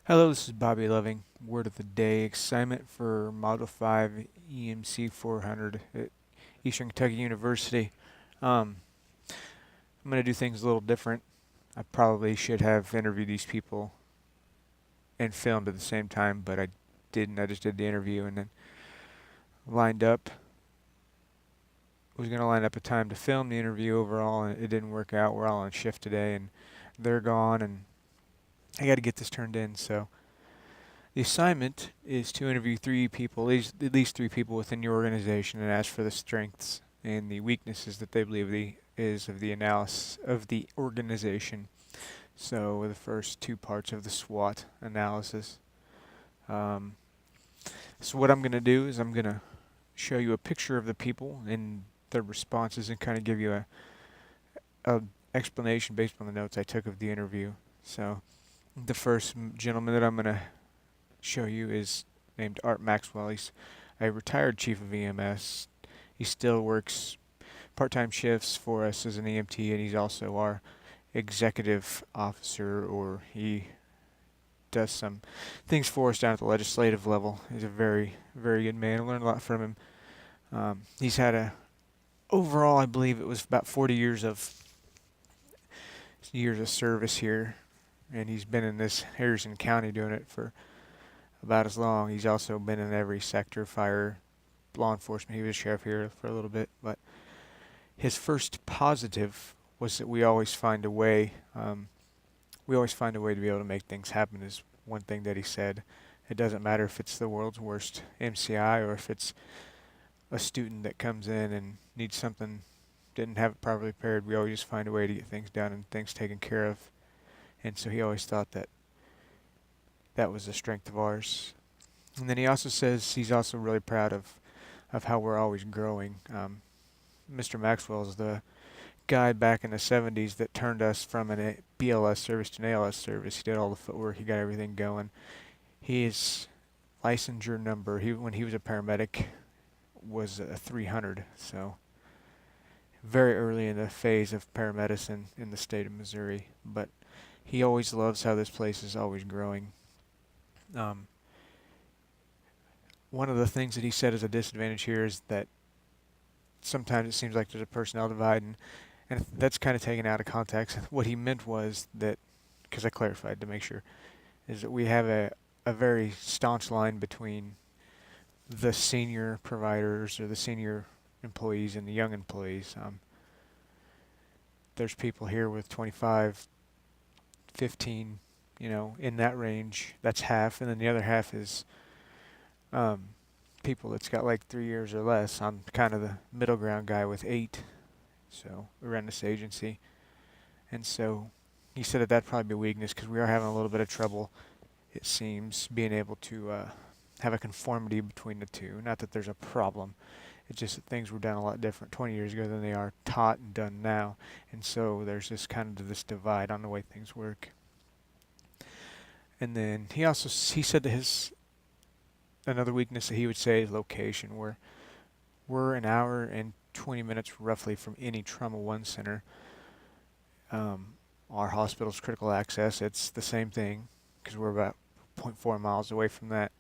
Hello, this is Bobby Loving. Word of the day: assignment for Model 5 EMC 400 at Eastern Kentucky University. Um, I'm going to do things a little different. I probably should have interviewed these people and filmed at the same time, but I didn't. I just did the interview and then lined up. Was going to line up a time to film the interview overall, and it didn't work out. We're all on shift today, and they're gone, and I got to get this turned in, so. The assignment is to interview three people, at least three people within your organization, and ask for the strengths and the weaknesses that they believe is of the analysis of the organization. So the first two parts of the SWOT analysis. Um, so what I'm going to do is I'm going to show you a picture of the people and their responses, and kind of give you a explanation based on the notes I took of the interview. So the first gentleman that I'm going to show you is named Art Maxwell. He's a retired chief of EMS. He still works part-time shifts for us as an EMT, and he's also our executive officer, or he does some things for us down at the legislative level. He's a very, very good man. I learned a lot from him. He's had overall, I believe it was about 40 years of service here, and he's been in this Harrison County doing it for about as long. He's also been in every sector: fire, law enforcement. He was a sheriff here for a little bit. But his first positive was that we always find a way. We always find a way to be able to make things happen, is one thing that he said. It doesn't matter if it's the world's worst MCI or if it's a student that comes in and needs something, didn't have it properly prepared. We always just find a way to get things done and things taken care of. And so he always thought that that was a strength of ours. And then he also says he's also really proud of how we're always growing. Mr. Maxwell is the guy back in the 70s that turned us from an BLS service to an ALS service. He did all the footwork. He got everything going. His licensure number, when he was a paramedic, was a 300. So very early in the phase of paramedicine in the state of Missouri. But he always loves how this place is always growing. One of the things that he said is a disadvantage here is that sometimes it seems like there's a personnel divide, and that's kind of taken out of context. What he meant was that, because I clarified to make sure, is that we have a very staunch line between the senior providers or the senior employees and the young employees. There's people here with 25, 15, in that range. That's half, and then the other half is people that's got like 3 years or less. I'm kind of the middle ground guy with 8. So we run this agency. And so he said that that'd probably be a weakness, because we are having a little bit of trouble, it seems, being able to have a conformity between the two. Not that there's a problem. It's just that things were done a lot different 20 years ago than they are taught and done now. And so there's this divide on the way things work. And then he said that another weakness that he would say is location. We're an hour and 20 minutes roughly from any Trauma 1 center. Our hospital's critical access, it's the same thing, because we're about 0.4 miles away from that.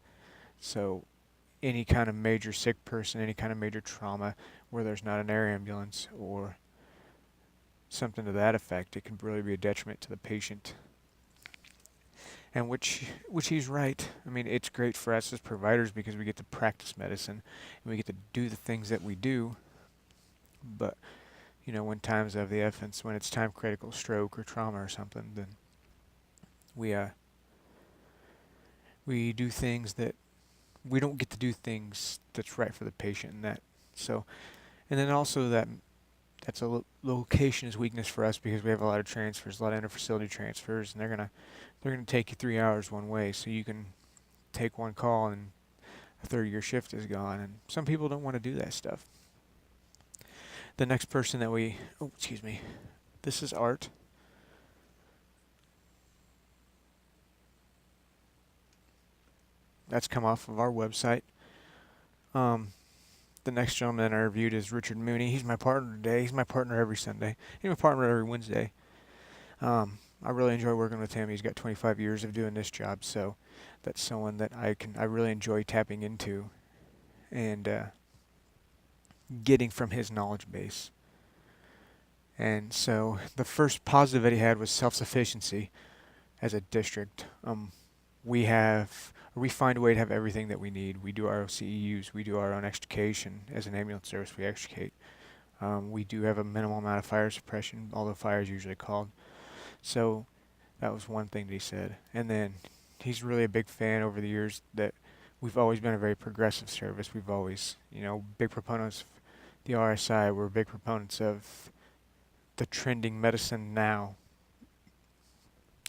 So any kind of major sick person, any kind of major trauma where there's not an air ambulance or something to that effect, it can really be a detriment to the patient. And which he's right. I mean, it's great for us as providers because we get to practice medicine and we get to do the things that we do. But when times of the essence, when it's time critical, stroke or trauma or something, then we do things that we don't get to do things that's right for the patient. And then also that's a location is weakness for us, because we have a lot of transfers, a lot of interfacility transfers, and they're gonna take you 3 hours one way, so you can take one call and a third of your shift is gone. And some people don't want to do that stuff. The next person this is Art. That's come off of our website. The next gentleman I reviewed is Richard Mooney. He's my partner today. He's my partner every Sunday. He's my partner every Wednesday. I really enjoy working with him. He's got 25 years of doing this job, so that's someone that I really enjoy tapping into and getting from his knowledge base. And so the first positive that he had was self-sufficiency as a district. We find a way to have everything that we need. We do our OCEUs, we do our own extrication. As an ambulance service, we extricate. We do have a minimal amount of fire suppression, although fire is usually called. So that was one thing that he said. And then he's really a big fan over the years that we've always been a very progressive service. We've always, big proponents of the RSI. We're big proponents of the trending medicine now.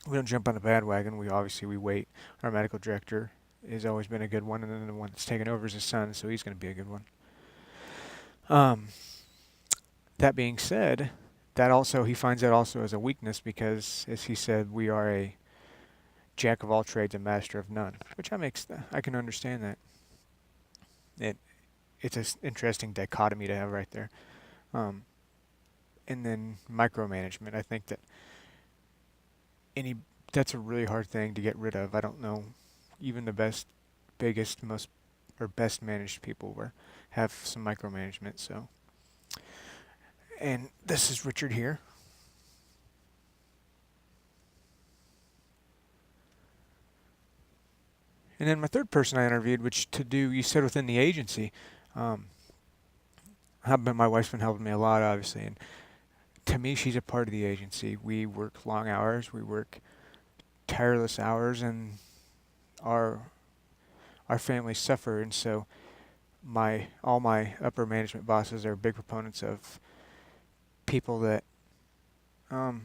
We don't jump on the bandwagon. We wait. Our medical director has always been a good one, and then the one that's taken over is his son, so he's going to be a good one. That being said, he finds that also as a weakness because, as he said, we are a jack of all trades and master of none, which I can understand that. It's an interesting dichotomy to have right there. And then micromanagement. I think that that's a really hard thing to get rid of. I don't know, even the biggest, most, or best managed people have some micromanagement. So, and this is Richard here. And then my third person I interviewed, you said within the agency. My wife's been helping me a lot, obviously, and to me, she's a part of the agency. We work long hours, we work tireless hours, and our families suffer. And so, all my upper management bosses are big proponents of people that are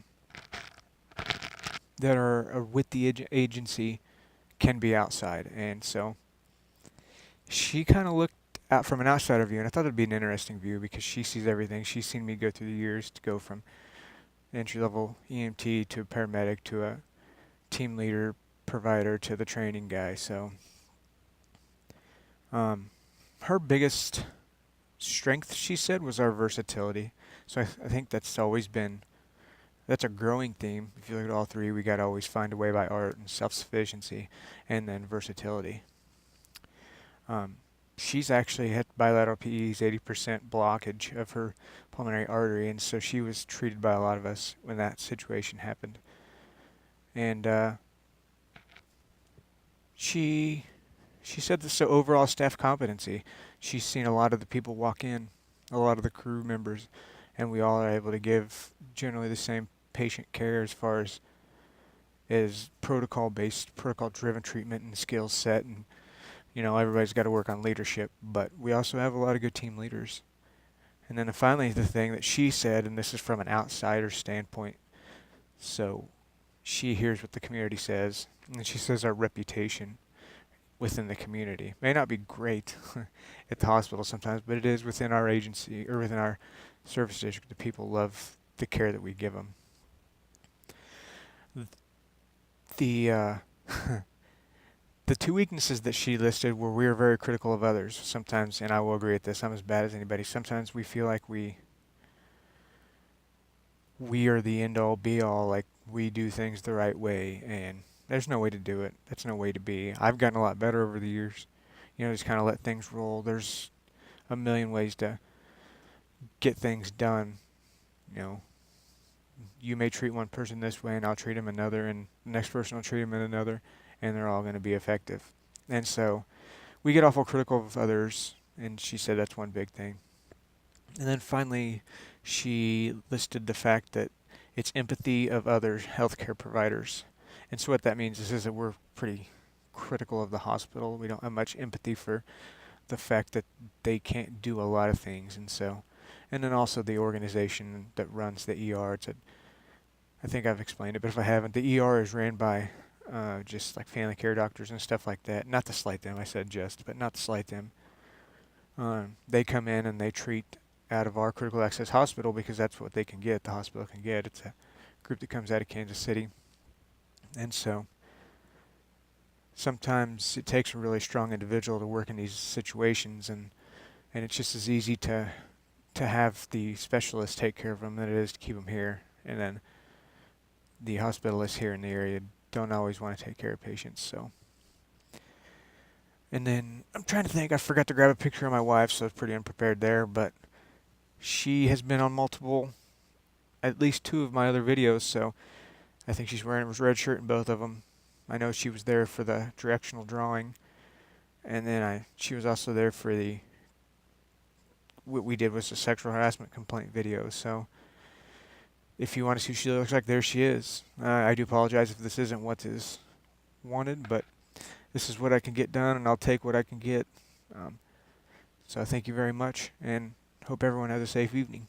with the agency can be outside. And so, she kind of looked out from an outsider view, and I thought it'd be an interesting view because she sees everything. She's seen me go through the years to go from entry-level EMT to a paramedic to a team leader provider to the training guy. So her biggest strength, she said, was our versatility. So I think that's a growing theme. If you look at all three, we got to always find a way by art and self-sufficiency and then versatility. She's actually had bilateral PEs, 80% blockage of her pulmonary artery, and so she was treated by a lot of us when that situation happened. And she said this, so overall staff competency. She's seen a lot of the people walk in, a lot of the crew members, and we all are able to give generally the same patient care as far as protocol-based, protocol-driven treatment and skill set, and everybody's got to work on leadership, but we also have a lot of good team leaders. And then finally, the thing that she said, and this is from an outsider standpoint, so she hears what the community says, and she says our reputation within the community may not be great at the hospital sometimes, but it is within our agency or within our service district. The people love the care that we give them. The two weaknesses that she listed were we are very critical of others sometimes, and I will agree with this, I'm as bad as anybody. Sometimes we feel like we are the end-all be-all, like we do things the right way, and there's no way to do it. That's no way to be. I've gotten a lot better over the years. Just kind of let things roll. There's a million ways to get things done. You may treat one person this way, and I'll treat them another, and the next person will treat them in another, and they're all going to be effective. And so we get awful critical of others, and she said that's one big thing. And then finally, she listed the fact that it's empathy of other healthcare providers. And so what that means is that we're pretty critical of the hospital. We don't have much empathy for the fact that they can't do a lot of things. And then also the organization that runs the ER. I think I've explained it, but if I haven't, the ER is ran by just like family care doctors and stuff like that. Not to slight them, I said just, but not to slight them. They come in and they treat out of our critical access hospital because that's what they can get, the hospital can get. It's a group that comes out of Kansas City. And so sometimes it takes a really strong individual to work in these situations, and it's just as easy to have the specialist take care of them than it is to keep them here. And then the hospitalists here in the area don't always want to take care of patients. So, and then I'm trying to think. I forgot to grab a picture of my wife, so I was pretty unprepared there. But she has been on multiple, at least two of my other videos. So I think she's wearing a red shirt in both of them. I know she was there for the directional drawing, and then she was also there for the what we did was a sexual harassment complaint video. So if you want to see what she looks like, there she is. I do apologize if this isn't what is wanted, but this is what I can get done, and I'll take what I can get. So thank you very much, and hope everyone has a safe evening.